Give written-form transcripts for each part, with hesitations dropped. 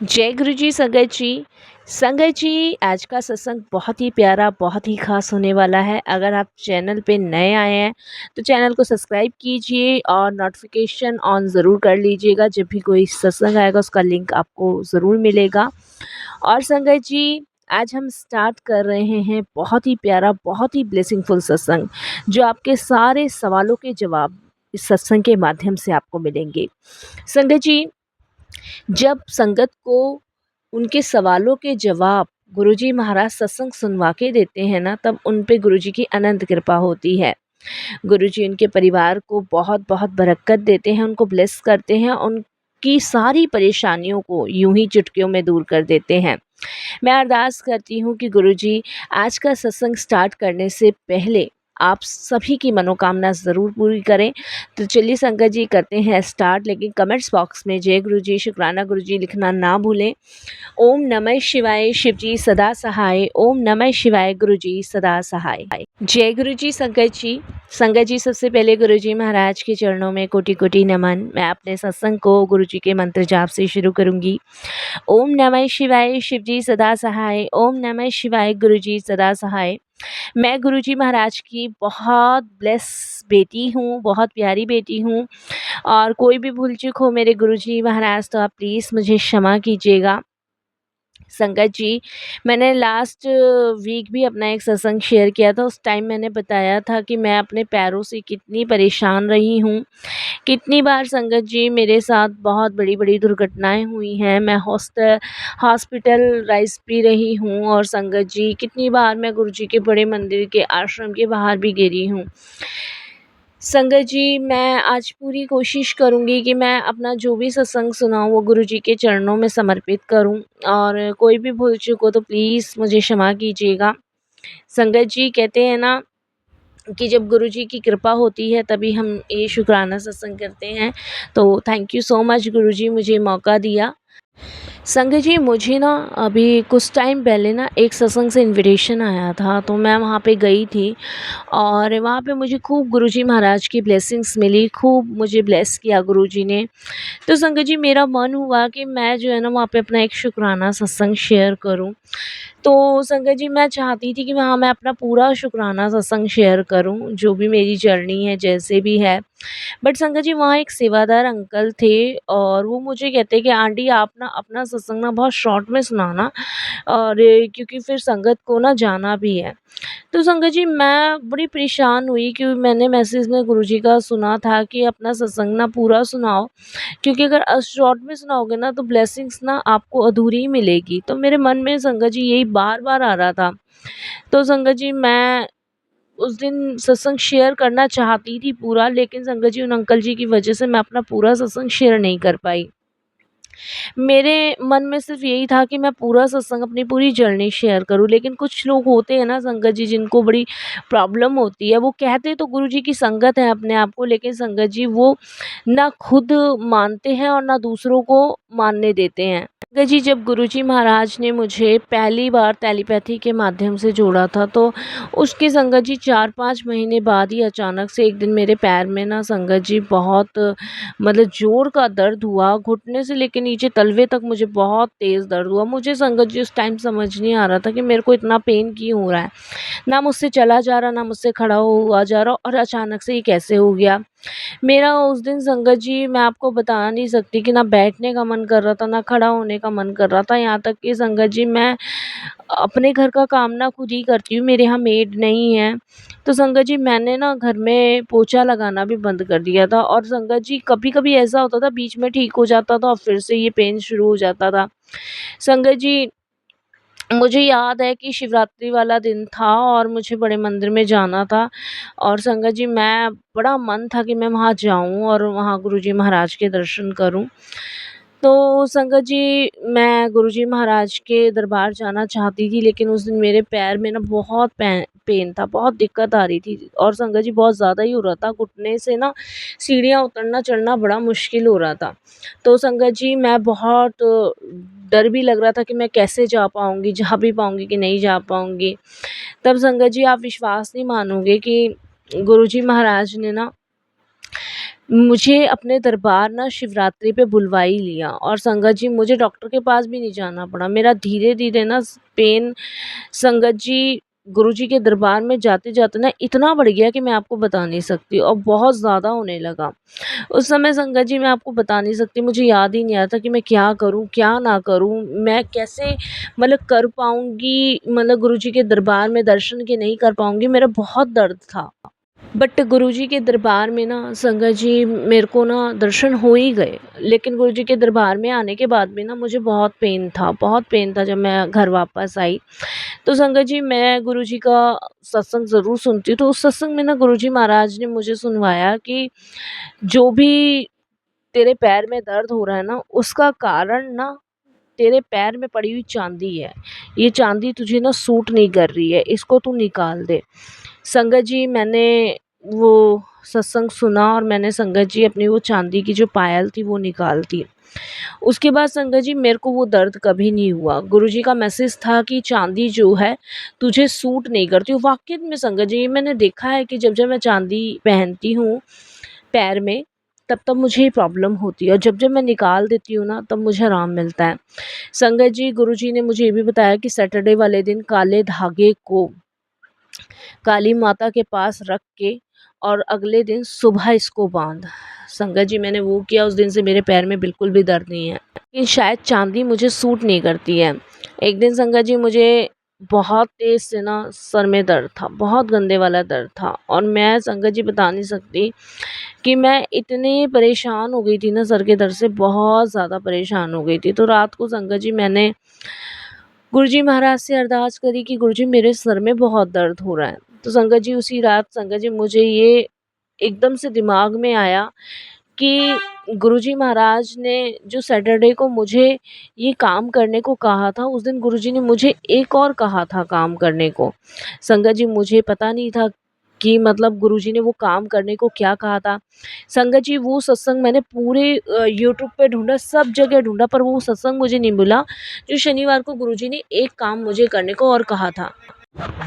जय गुरु जी संगत जी। संगत जी, आज का सत्संग बहुत ही प्यारा, बहुत ही खास होने वाला है। अगर आप चैनल पे नए आए हैं तो चैनल को सब्सक्राइब कीजिए और नोटिफिकेशन ऑन ज़रूर कर लीजिएगा। जब भी कोई सत्संग आएगा उसका लिंक आपको ज़रूर मिलेगा। और संगत जी, आज हम स्टार्ट कर रहे हैं बहुत ही प्यारा, बहुत ही ब्लेसिंगफुल सत्संग, जो आपके सारे सवालों के जवाब इस सत्संग के माध्यम से आपको मिलेंगे। संगत जी, जब संगत को उनके सवालों के जवाब गुरुजी महाराज सत्संग सुनवा के देते हैं ना, तब उन पे गुरुजी की अनंत कृपा होती है। गुरुजी उनके परिवार को बहुत बहुत बरकत देते हैं, उनको ब्लेस करते हैं, उनकी सारी परेशानियों को यूं ही चुटकियों में दूर कर देते हैं। मैं अरदास करती हूँ कि गुरुजी आज का सत्संग स्टार्ट करने से पहले आप सभी की मनोकामना ज़रूर पूरी करें। तो चलिए संगत जी, करते हैं स्टार्ट। लेकिन कमेंट्स बॉक्स में जय गुरुजी, शुक्राना गुरुजी लिखना ना भूलें। ओम नमः शिवाय, शिवजी सदा सहाय। ओम नमः शिवाय, गुरुजी सदा सहाय। जय गुरुजी संगत जी। संगत जी, सबसे पहले गुरुजी महाराज के चरणों में कोटि कोटि नमन। मैं अपने सत्संग को गुरुजी के मंत्र जाप से शुरू करूंगी। ओम नमः शिवाय, शिवजी सदा सहाय। ओम नमः शिवाय, गुरुजी सदा सहाय। मैं गुरुजी महाराज की बहुत ब्लेस बेटी हूँ, बहुत प्यारी बेटी हूँ, और कोई भी भूल चूक हो मेरे गुरुजी महाराज तो आप प्लीज़ मुझे क्षमा कीजिएगा। संगत जी, मैंने लास्ट वीक भी अपना एक सत्संग शेयर किया था। उस टाइम मैंने बताया था कि मैं अपने पैरों से कितनी परेशान रही हूँ। कितनी बार संगत जी मेरे साथ बहुत बड़ी-बड़ी दुर्घटनाएँ हुई हैं। मैं हॉस्पिटलाइज़ भी रही हूँ, और संगत जी कितनी बार मैं गुरुजी के बड़े मंदिर के आश्रम के बाहर भी गिरी हूँ। संगत जी, मैं आज पूरी कोशिश करूँगी कि मैं अपना जो भी सत्संग सुनाऊँ वो गुरुजी के चरणों में समर्पित करूँ, और कोई भी भूल चूक हो तो प्लीज़ मुझे क्षमा कीजिएगा। संगत जी, कहते हैं ना कि जब गुरुजी की कृपा होती है तभी हम ये शुक्राना सत्संग करते हैं। तो थैंक यू सो मच गुरुजी, मुझे मौका दिया। संगत जी, मुझे ना अभी कुछ टाइम पहले ना एक सत्संग से इनविटेशन आया था, तो मैं वहाँ पे गई थी, और वहाँ पे मुझे खूब गुरुजी महाराज की ब्लेसिंग्स मिली, खूब मुझे ब्लेस किया गुरुजी ने। तो संगत जी, मेरा मन हुआ कि मैं जो है ना वहाँ पे अपना एक शुक्राना सत्संग शेयर करूँ। तो संगत जी, मैं चाहती थी कि वहाँ मैं अपना पूरा शुक्राना सत्संग शेयर करूँ, जो भी मेरी जर्नी है, जैसे भी है। बट संगत जी, वहाँ एक सेवादार अंकल थे, और वो मुझे कहते कि आंटी आप ना अपना सत्संग ना बहुत शॉर्ट में सुनाना, और क्योंकि फिर संगत को ना जाना भी है। तो संगत जी, मैं बड़ी परेशान हुई, क्योंकि मैंने मैसेज में गुरुजी का सुना था कि अपना सत्संग ना पूरा सुनाओ, क्योंकि अगर शॉर्ट में सुनाओगे ना तो ब्लेसिंग्स ना आपको अधूरी ही मिलेगी। तो मेरे मन में संगत जी यही बार-बार आ रहा था। तो संगत जी, मैं उस दिन सत्संग शेयर करना चाहती थी पूरा, लेकिन संगत जी उन अंकल जी की वजह से मैं अपना पूरा सत्संग शेयर नहीं कर पाई। मेरे मन में सिर्फ़ यही था कि मैं पूरा सत्संग, अपनी पूरी जर्नी शेयर करूँ, लेकिन कुछ लोग होते हैं ना संगत जी, जिनको बड़ी प्रॉब्लम होती है। वो कहते तो गुरुजी की संगत है अपने आप को, लेकिन संगत जी वो ना खुद मानते हैं और ना दूसरों को मानने देते हैं। संगत जी, जब गुरुजी महाराज ने मुझे पहली बार टेलीपैथी के माध्यम से जोड़ा था, तो उसके संगत जी 4-5 महीने बाद ही अचानक से एक दिन मेरे पैर में ना संगत जी बहुत मतलब ज़ोर का दर्द हुआ, घुटने से लेके नीचे तलवे तक मुझे बहुत तेज़ दर्द हुआ। मुझे संगत जी उस टाइम समझ नहीं आ रहा था कि मेरे को इतना पेन क्यों हो रहा है। ना मुझसे चला जा रहा, ना मुझसे खड़ा हुआ जा रहा, और अचानक से ये कैसे हो गया। मेरा उस दिन संगत जी, मैं आपको बता नहीं सकती कि ना बैठने का मन कर रहा था, ना खड़ा होने का मन कर रहा था। यहाँ तक कि संगत जी, मैं अपने घर का काम ना खुद ही करती हूँ, मेरे यहाँ मेड नहीं है। तो संगत जी, मैंने ना घर में पोछा लगाना भी बंद कर दिया था, और संगत जी कभी-कभी ऐसा होता था बीच में ठीक हो जाता था और फिर से ये पेन शुरू हो जाता था। संगत जी, मुझे याद है कि शिवरात्रि वाला दिन था और मुझे बड़े मंदिर में जाना था, और संगत जी मैं बड़ा मन था कि मैं वहाँ जाऊँ और वहाँ गुरुजी महाराज के दर्शन करूँ। तो संगत जी, मैं गुरुजी महाराज के दरबार जाना चाहती थी, लेकिन उस दिन मेरे पैर में ना बहुत पेन था, बहुत दिक्कत आ रही थी, और संगत जी बहुत ज़्यादा ही हो रहा था। घुटने से ना सीढ़ियाँ उतरना चढ़ना बड़ा मुश्किल हो रहा था। तो संगत जी, मैं बहुत डर भी लग रहा था कि मैं कैसे जा पाऊँगी, जा भी पाऊँगी कि नहीं जा पाऊँगी। तब संगत जी, आप विश्वास नहीं मानोगे कि गुरुजी महाराज ने ना मुझे अपने दरबार ना शिवरात्रि पे बुलवा ही लिया और संगत जी मुझे डॉक्टर के पास भी नहीं जाना पड़ा। मेरा धीरे-धीरे ना पेन संगत जी गुरुजी के दरबार में जाते-जाते ना इतना बढ़ गया कि मैं आपको बता नहीं सकती और बहुत ज़्यादा होने लगा। उस समय संगत जी मैं आपको बता नहीं सकती, मुझे याद ही नहीं आता कि मैं क्या करूँ, क्या ना करूँ? मैं कैसे मतलब कर पाऊँगी, मतलब गुरुजी के दरबार में दर्शन के नहीं कर पाऊँगी, मेरा बहुत दर्द था। बट गुरुजी के दरबार में ना संगत जी मेरे को ना दर्शन हो ही गए। लेकिन गुरुजी के दरबार में आने के बाद भी ना मुझे बहुत पेन था जब मैं घर वापस आई। तो संगत जी मैं गुरुजी का सत्संग ज़रूर सुनती हूँ, तो उस सत्संग में ना गुरुजी महाराज ने मुझे सुनवाया कि जो भी तेरे पैर में दर्द हो रहा है ना, उसका कारण ना तेरे पैर में पड़ी हुई चांदी है। ये चांदी तुझे ना सूट नहीं कर रही है, इसको तू निकाल दे। संगत जी मैंने वो सत्संग सुना और मैंने संगत जी अपनी वो चांदी की जो पायल थी वो निकाल दी। उसके बाद संगत जी मेरे को वो दर्द कभी नहीं हुआ। गुरुजी का मैसेज था कि चांदी जो है तुझे सूट नहीं करती। वाक़ई में संगत जी मैंने देखा है कि जब-जब मैं चांदी पहनती हूँ पैर में, तब-तब मुझे ये प्रॉब्लम होती है और जब-जब मैं निकाल देती हूँ ना तब मुझे आराम मिलता है। संगत जी गुरुजी ने मुझे ये भी बताया कि सैटरडे वाले दिन काले धागे को काली माता के पास रख के और अगले दिन सुबह इसको बाँध। संगत जी मैंने वो किया, उस दिन से मेरे पैर में बिल्कुल भी दर्द नहीं है। लेकिन शायद चाँदी मुझे सूट नहीं करती है। एक दिन संगत जी मुझे बहुत तेज़ से ना सर में दर्द था, बहुत गंदे वाला दर्द था और मैं संगत जी बता नहीं सकती कि मैं इतनी परेशान हो गई थी ना सर के दर्द से, बहुत ज़्यादा परेशान हो गई थी। तो रात को संगत जी मैंने गुरुजी महाराज से अरदास करी कि गुरुजी मेरे सर में बहुत दर्द हो रहा है। तो संगत जी उसी रात संगत जी मुझे ये एकदम से दिमाग में आया कि गुरुजी महाराज ने जो सैटरडे को मुझे ये काम करने को कहा था, उस दिन गुरुजी ने मुझे एक और कहा था काम करने को। संगत जी मुझे पता नहीं था कि मतलब गुरुजी ने वो काम करने को क्या कहा था। संगत जी वो सत्संग मैंने पूरे यूट्यूब पे ढूँढा, सब जगह ढूँढा पर वो सत्संग मुझे नहीं मिला, जो शनिवार को गुरुजी ने एक काम मुझे करने को और कहा था।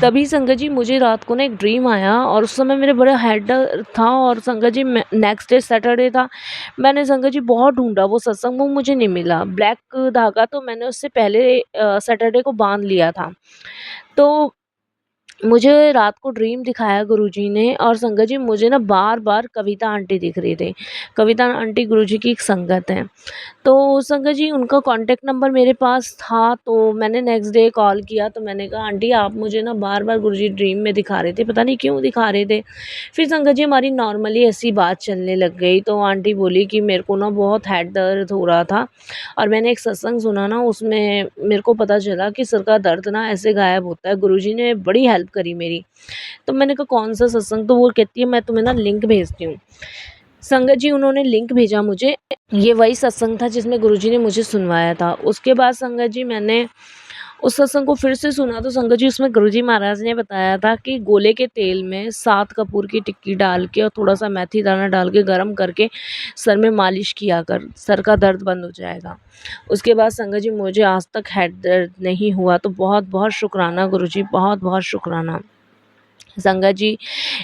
तभी संगत जी मुझे रात को ना एक ड्रीम आया और उस समय मेरे बड़ा हेड था और संगत जी नेक्स्ट डे सैटरडे था। मैंने संगत जी बहुत ढूंढा वो सत्संग, वो मुझे नहीं मिला। ब्लैक धागा तो मैंने उससे पहले सैटरडे को बांध लिया था। तो मुझे रात को ड्रीम दिखाया गुरुजी ने और संगत जी मुझे ना बार-बार कविता आंटी दिख रही थी। कविता आंटी गुरुजी की एक संगत हैं। तो संगत जी उनका कॉन्टैक्ट नंबर मेरे पास था, तो मैंने नेक्स्ट डे कॉल किया तो मैंने कहा आंटी आप मुझे ना बार-बार गुरुजी ड्रीम में दिखा रहे थे, पता नहीं क्यों दिखा रहे थे। फिर संगत जी हमारी नॉर्मली ऐसी बात चलने लग गई, तो आंटी बोली कि मेरे को ना बहुत हेड दर्द हो रहा था और मैंने एक सत्संग सुना ना, उसमें मेरे को पता चला कि सिर का दर्द ना ऐसे गायब होता है। गुरुजी ने बड़ी हेल्प करी मेरी। तो मैंने कहा कौन-सा सत्संग? तो वो कहती है मैं तुम्हें ना लिंक भेजती हूँ। संगत जी उन्होंने लिंक भेजा मुझे। ये वही सत्संग था जिसमें गुरुजी ने मुझे सुनवाया था। उसके बाद संगत जी मैंने उस सत्संग को फिर से सुना, तो संगत जी उसमें गुरुजी महाराज ने बताया था कि गोले के तेल में 7 कपूर की टिक्की डाल के और थोड़ा-सा मेथी दाना डाल के गरम करके सर में मालिश किया कर, सर का दर्द बंद हो जाएगा। उसके बाद संगत जी मुझे आज तक हेड दर्द नहीं हुआ, तो बहुत-बहुत शुक्राना गुरुजी, बहुत-बहुत शुक्राना। संगत जी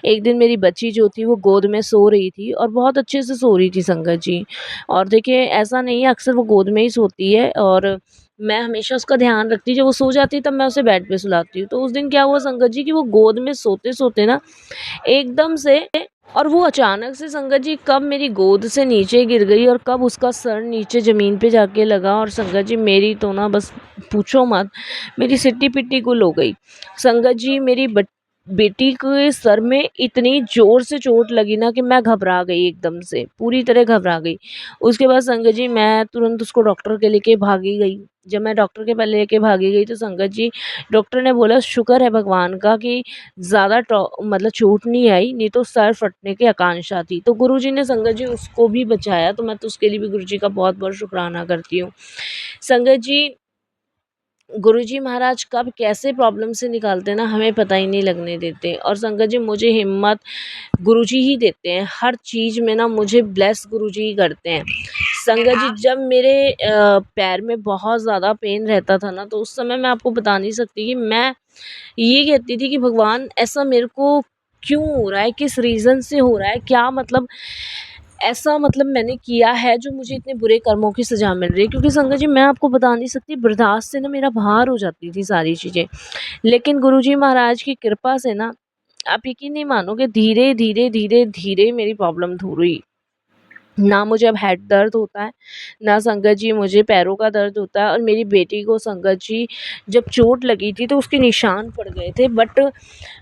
एक दिन मेरी बच्ची जो थी वो गोद में सो रही थी और बहुत अच्छे से सो रही थी संगत जी। और देखिए ऐसा नहीं है, अक्सर वो गोद में ही सोती है और मैं हमेशा उसका ध्यान रखती हूँ। जब वो सो जाती है तब मैं उसे बेड पे सुलाती हूँ। तो उस दिन क्या हुआ संगत जी कि वो गोद में सोते-सोते ना एकदम से और वो अचानक से संगत जी कब मेरी गोद से नीचे गिर गई और कब उसका सर नीचे ज़मीन पे जाके लगा और संगत जी मेरी तो ना बस पूछो मत, मेरी सिट्टी-पिट्टी गुल हो गई। संगत जी मेरी बेटी के सर में इतनी ज़ोर से चोट लगी ना कि मैं घबरा गई, एकदम से पूरी तरह घबरा गई। उसके बाद संगत जी मैं तुरंत उसको डॉक्टर के लेके भागी गई। जब मैं डॉक्टर के पास लेके भागी गई तो संगत जी डॉक्टर ने बोला शुक्र है भगवान का कि ज़्यादा मतलब चोट नहीं आई, नहीं तो सर फटने की आकांक्षा थी। तो गुरुजी ने संगत जी उसको भी बचाया, तो मैं तो उसके लिए भी गुरुजी का बहुत-बहुत शुकराना करती हूँ। संगत जी गुरुजी महाराज कब कैसे प्रॉब्लम से निकालते हैं ना, हमें पता ही नहीं लगने देते और संगत जी मुझे हिम्मत गुरुजी ही देते हैं। हर चीज़ में ना मुझे ब्लेस गुरुजी ही करते हैं। संगत जी जब मेरे पैर में बहुत ज़्यादा पेन रहता था ना, तो उस समय मैं आपको बता नहीं सकती कि मैं ये कहती थी कि भगवान ऐसा मेरे को क्यों हो रहा है? किस रीज़न से हो रहा है? क्या मतलब ऐसा मतलब मैंने किया है जो मुझे इतने बुरे कर्मों की सज़ा मिल रही है, क्योंकि संगत जी मैं आपको बता नहीं सकती, बर्दाश्त से ना मेरा बाहर हो जाती थी सारी चीज़ें। लेकिन गुरुजी महाराज की कृपा से ना, आप यकीन नहीं मानोगे, धीरे धीरे धीरे धीरे मेरी प्रॉब्लम दूर हुई। ना मुझे अब हेड दर्द होता है, ना संगत जी मुझे पैरों का दर्द होता है। और मेरी बेटी को संगत जी जब चोट लगी थी तो उसके निशान पड़ गए थे, बट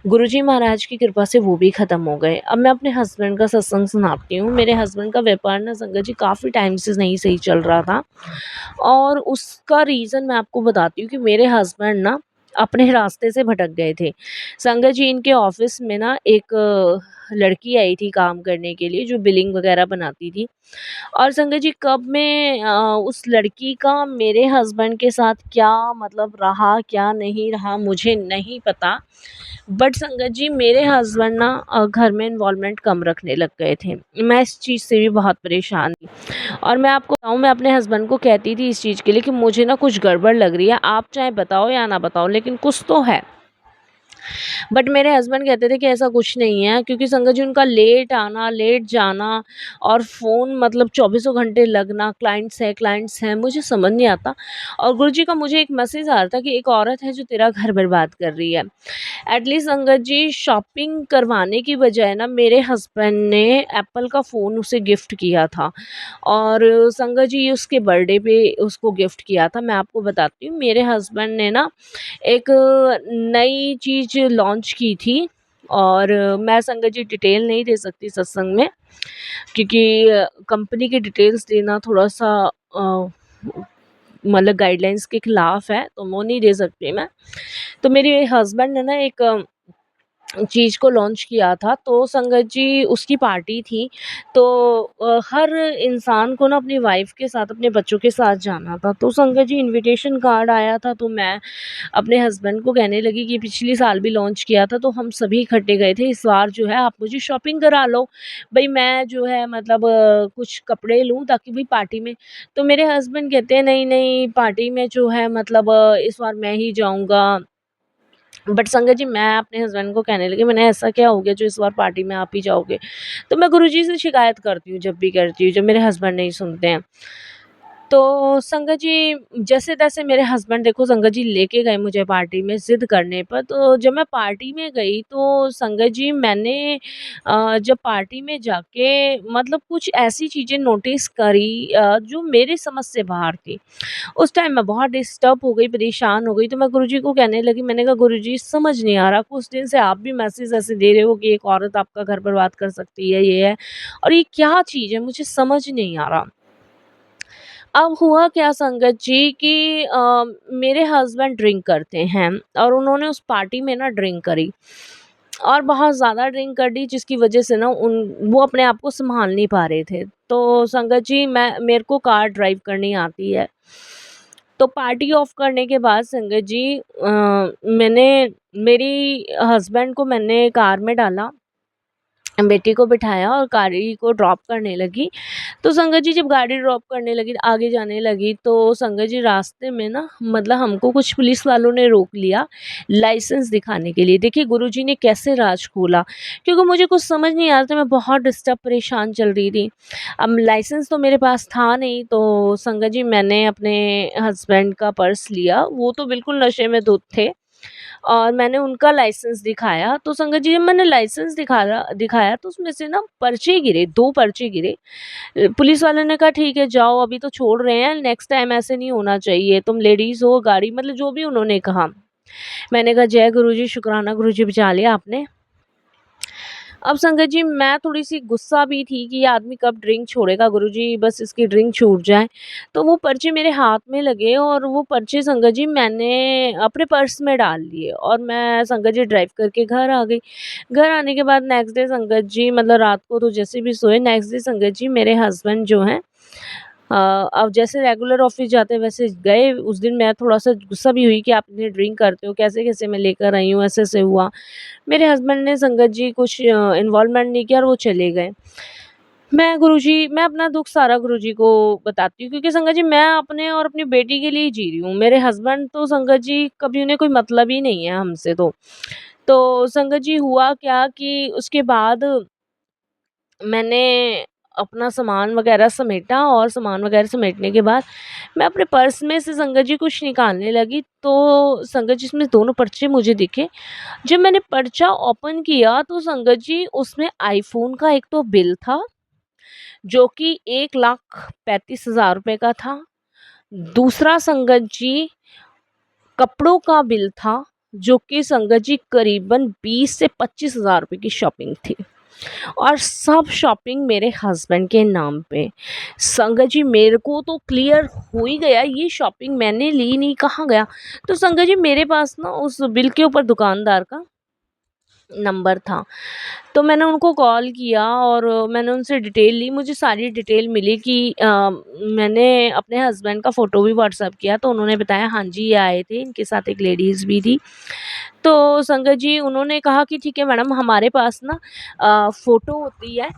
गुरुजी महाराज की कृपा से वो भी ख़त्म हो गए। अब मैं अपने हस्बैंड का सत्संग सुनाती हूँ। मेरे हस्बैंड का व्यापार ना संगत जी काफ़ी टाइम से नहीं सही चल रहा था, और उसका रीज़न मैं आपको बताती हूँ कि मेरे हस्बैंड ना अपने रास्ते से भटक गए थे। संगत जी इनके ऑफ़िस में ना एक लड़की आई थी काम करने के लिए, जो बिलिंग वग़ैरह बनाती थी। और संगत जी कब में उस लड़की का मेरे हस्बैंड के साथ क्या मतलब रहा, क्या नहीं रहा, मुझे नहीं पता। बट संगत जी मेरे हस्बैंड ना घर में इन्वॉल्वमेंट कम रखने लग गए थे। मैं इस चीज़ से भी बहुत परेशान थी, और मैं आपको बताऊँ, मैं अपने हस्बैंड को कहती थी इस चीज़ के लिए कि मुझे ना कुछ गड़बड़ लग रही है, आप चाहे बताओ या ना बताओ, लेकिन कुछ तो है। बट मेरे हस्बैंड कहते थे कि ऐसा कुछ नहीं है, क्योंकि संगत जी उनका लेट आना, लेट जाना, और फ़ोन मतलब चौबीसों घंटे लगना, क्लाइंट्स हैं, मुझे समझ नहीं आता। और गुरुजी का मुझे एक मैसेज आ रहा था कि एक औरत है जो तेरा घर बर्बाद कर रही है। एटलीस्ट संगत जी शॉपिंग करवाने की बजाय ना मेरे हस्बैंड ने एप्पल का फ़ोन उसे गिफ्ट किया था, और संगत जी उसके बर्थडे पे उसको गिफ्ट किया था। मैं आपको बताती हूँ, मेरे हस्बैंड ने ना एक नई चीज़ लॉन्च की थी, और मैं संगत जी डिटेल नहीं दे सकती सत्संग में, क्योंकि कंपनी की डिटेल्स देना थोड़ा-सा मतलब गाइडलाइंस के खिलाफ है, तो वो नहीं दे सकती मैं। तो मेरे हस्बैंड ने ना एक चीज़ को लॉन्च किया था, तो संगत जी उसकी पार्टी थी। तो हर इंसान को ना अपनी वाइफ़ के साथ, अपने बच्चों के साथ जाना था। तो संगत जी इनविटेशन कार्ड आया था, तो मैं अपने हस्बैंड को कहने लगी कि पिछली साल भी लॉन्च किया था, तो हम सभी इकट्ठे गए थे, इस बार जो है आप मुझे शॉपिंग करा लो। भई मैं जो है मतलब कुछ कपड़े लूँ ताकि भई पार्टी में। तो मेरे हस्बैंड कहते हैं नहीं, नहीं पार्टी में जो है मतलब इस बार मैं ही जाऊँगा। बट संगत जी मैं अपने हस्बैंड को कहने लगी, मैंने ऐसा क्या हो गया जो इस बार पार्टी में आप ही जाओगे? तो मैं गुरुजी से शिकायत करती हूँ जब भी करती हूँ, जब मेरे हस्बैंड नहीं सुनते हैं। तो संगत जी जैसे-तैसे मेरे हस्बैंड देखो संगत जी लेके गए मुझे पार्टी में ज़िद करने पर। तो जब मैं पार्टी में गई तो संगत जी मैंने जब पार्टी में जाके मतलब कुछ ऐसी चीज़ें नोटिस करी जो मेरे समझ से बाहर थी। उस टाइम मैं बहुत डिस्टर्ब हो गई, परेशान हो गई, तो मैं गुरुजी को कहने लगी, मैंने कहा गुरुजी समझ नहीं आ रहा, कुछ दिन से आप भी मैसेज ऐसे दे रहे हो कि एक औरत आपका घर बर्बाद कर सकती है, ये है, और ये क्या चीज़ है मुझे समझ नहीं आ रहा। अब हुआ क्या संगत जी कि मेरे हस्बैंड ड्रिंक करते हैं, और उन्होंने उस पार्टी में ना ड्रिंक करी, और बहुत ज़्यादा ड्रिंक कर ली, जिसकी वजह से ना उन वो अपने आप को सँभाल नहीं पा रहे थे। तो संगत जी मैं मेरे को कार ड्राइव करनी आती है। तो पार्टी ऑफ करने के बाद संगत जी मैंने मेरी हस्बैंड को मैंने कार में डाला, बेटी को बिठाया और गाड़ी को ड्रॉप करने लगी। तो संगत जी जब गाड़ी ड्रॉप करने लगी, आगे जाने लगी, तो संगत जी रास्ते में ना मतलब हमको कुछ पुलिस वालों ने रोक लिया लाइसेंस दिखाने के लिए। देखिए गुरुजी ने कैसे राज खोला, क्योंकि मुझे कुछ समझ नहीं आ रहा था, मैं बहुत डिस्टर्ब परेशान चल रही थी। अब लाइसेंस तो मेरे पास था नहीं, तो संगत जी मैंने अपने हस्बैंड का पर्स लिया, वो तो बिल्कुल नशे में धुत थे, और मैंने उनका लाइसेंस दिखाया। तो संगत जी जब मैंने लाइसेंस दिखाया दिखाया तो उसमें से ना पर्चे गिरे, 2 पर्चे गिरे। पुलिस वाले ने कहा ठीक है जाओ, अभी तो छोड़ रहे हैं, नेक्स्ट टाइम ऐसे नहीं होना चाहिए, तुम लेडीज़ हो, गाड़ी मतलब जो भी उन्होंने कहा। मैंने कहा जय गुरुजी, शुक्राना गुरुजी बचा लिया आपने। अब संगत जी मैं थोड़ी-सी गुस्सा भी थी कि ये आदमी कब ड्रिंक छोड़ेगा, गुरुजी बस इसकी ड्रिंक छूट जाए। तो वो पर्चे मेरे हाथ में लगे, और वो पर्चे संगत जी मैंने अपने पर्स में डाल लिए, और मैं संगत जी ड्राइव करके घर आ गई। घर आने के बाद नेक्स्ट डे संगत जी मतलब रात को तो जैसे भी सोए, नेक्स्ट डे संगत जी मेरे हस्बैंड जो हैं अब जैसे रेगुलर ऑफ़िस जाते हैं वैसे गए। उस दिन मैं थोड़ा-सा गुस्सा भी हुई कि आप इतनी ड्रिंक करते हो, कैसे-कैसे मैं लेकर आई हूँ, ऐसे-ऐसे हुआ। मेरे हस्बैंड ने संगत जी कुछ इन्वॉल्वमेंट नहीं किया और वो चले गए। मैं अपना दुःख सारा गुरुजी को बताती हूँ, क्योंकि संगत जी मैं अपने और अपनी बेटी के लिए ही जी रही हूँ। मेरे हस्बैंड तो संगत जी कभी उन्हें कोई मतलब ही नहीं है हमसे तो। तो संगत जी हुआ क्या कि उसके बाद मैंने अपना सामान वगैरह समेटा और सामान वगैरह समेटने के बाद मैं अपने पर्स में से संगत जी कुछ निकालने लगी, तो संगत जी इसमें दोनों पर्चे मुझे दिखे। जब मैंने पर्चा ओपन किया तो संगत जी उसमें आईफ़ोन का एक तो बिल था, जो कि 1,35,000 रुपए का था। दूसरा संगत जी कपड़ों का बिल था, जो कि संगत जी करीबन 20 से 25,000 रुपए की शॉपिंग थी, और सब शॉपिंग मेरे हस्बैंड के नाम पे। संगत जी मेरे को तो क्लियर हो ही गया ये शॉपिंग मैंने ली नहीं, कहाँ गया। तो संगत जी मेरे पास ना उस बिल के ऊपर दुकानदार का नंबर था, तो मैंने उनको कॉल किया और मैंने उनसे डिटेल ली। मुझे सारी डिटेल मिली कि मैंने अपने हस्बैंड का फ़ोटो भी व्हाट्सएप किया, तो उन्होंने बताया हाँ जी ये आए थे, इनके साथ एक लेडीज़ भी थी। तो संगत जी उन्होंने कहा कि ठीक है मैडम, हमारे पास ना फ़ोटो होती है,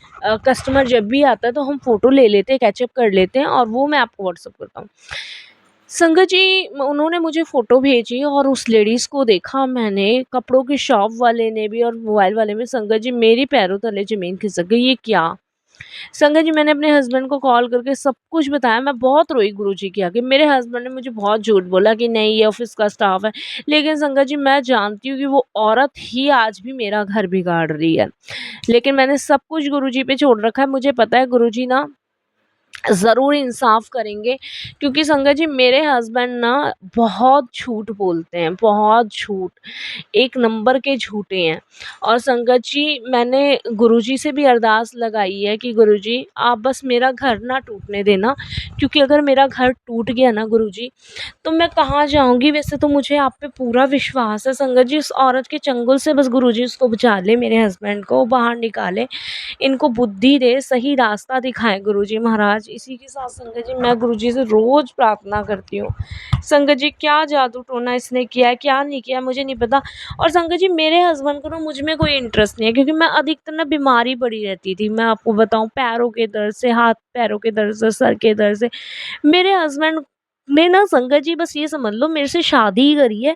कस्टमर जब भी आता है तो हम फ़ोटो ले लेते हैं, कैचअप कर लेते हैं, और वो मैं आपको व्हाट्सएप करता हूँ। संगत जी उन्होंने मुझे फ़ोटो भेजी और उस लेडीज़ को देखा मैंने, कपड़ों की शॉप वाले ने भी और मोबाइल वाले में, संगत जी मेरी पैरों तले ज़मीन खिसक गई, ये क्या? संगत जी मैंने अपने हस्बैंड को कॉल करके सब कुछ बताया, मैं बहुत रोई गुरुजी के आगे। मेरे हस्बैंड ने मुझे बहुत झूठ बोला कि नहीं ये ऑफ़िस का स्टाफ है। लेकिन संगत जी मैं जानती हूँ कि वो औरत ही आज भी मेरा घर बिगाड़ रही है। लेकिन मैंने सब कुछ गुरुजी पे छोड़ रखा है, मुझे पता है गुरुजी ना ज़रूर इंसाफ़ करेंगे, क्योंकि संगत जी मेरे हस्बैंड ना बहुत झूठ बोलते हैं, बहुत झूठ, एक नंबर के झूठे हैं। और संगत जी मैंने गुरुजी से भी अरदास लगाई है कि गुरुजी आप बस मेरा घर ना टूटने देना, क्योंकि अगर मेरा घर टूट गया ना गुरुजी, तो मैं कहाँ जाऊँगी। वैसे तो मुझे आप पे पूरा विश्वास है संगत जी, उस औरत के चंगुल से बस गुरुजी उसको बचा लें, मेरे हस्बैंड को बाहर निकालें, इनको बुद्धि दे, सही रास्ता दिखाएँ गुरुजी महाराज। इसी के साथ संगत जी मैं गुरुजी से रोज़ प्रार्थना करती हूँ। संगत जी क्या जादू टोना इसने किया है, क्या नहीं किया मुझे नहीं पता। और संगत जी मेरे हस्बैंड को ना मुझ में कोई इंटरेस्ट नहीं है, क्योंकि मैं अधिकतर ना बीमार ही पड़ी रहती थी। मैं आपको बताऊँ, पैरों के दर्द से, हाथ-पैरों के दर्द से, सर के दर्द से, मेरे हस्बैंड ने ना संगत जी बस ये समझ लो मेरे से शादी ही करी है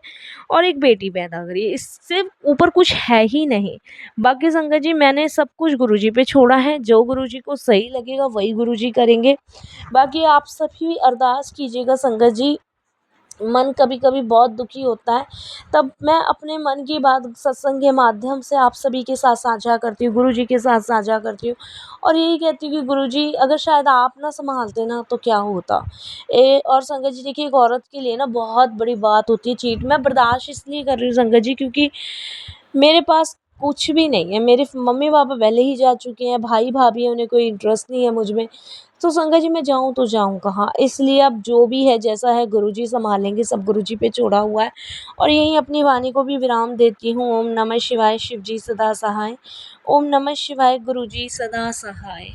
और एक बेटी पैदा करी है, इससे ऊपर कुछ है ही नहीं। बाकी संगत जी मैंने सब कुछ गुरुजी पे छोड़ा है, जो गुरुजी को सही लगेगा वही गुरुजी करेंगे। बाकी आप सभी अरदास कीजिएगा संगत जी, मन कभी-कभी बहुत दुखी होता है, तब मैं अपने मन की बात सत्संग के माध्यम से आप सभी के साथ साझा करती हूँ, गुरुजी के साथ साझा करती हूँ, और यही कहती हूँ कि गुरुजी अगर शायद आप ना सँभालते ना तो क्या होता। और संगत जी देखिए, एक औरत के लिए ना बहुत बड़ी बात होती है चीट। मैं बर्दाश्त इसलिए कर रही हूँ संगत जी, क्योंकि मेरे पास कुछ भी नहीं है। मेरे मम्मी-पापा पहले ही जा चुके हैं, भाई-भाभी हैं, उन्हें कोई इंटरेस्ट नहीं है मुझ में। तो संगत जी मैं जाऊँ तो जाऊँ कहाँ? इसलिए अब जो भी है जैसा है गुरुजी सँभालेंगे, सब गुरुजी पे छोड़ा हुआ है। और यहीं अपनी वाणी को भी विराम देती हूँ। ओम नमः शिवाय, शिव जी सदा सहाय। ओम नमः शिवाय, गुरुजी सदा सहाय।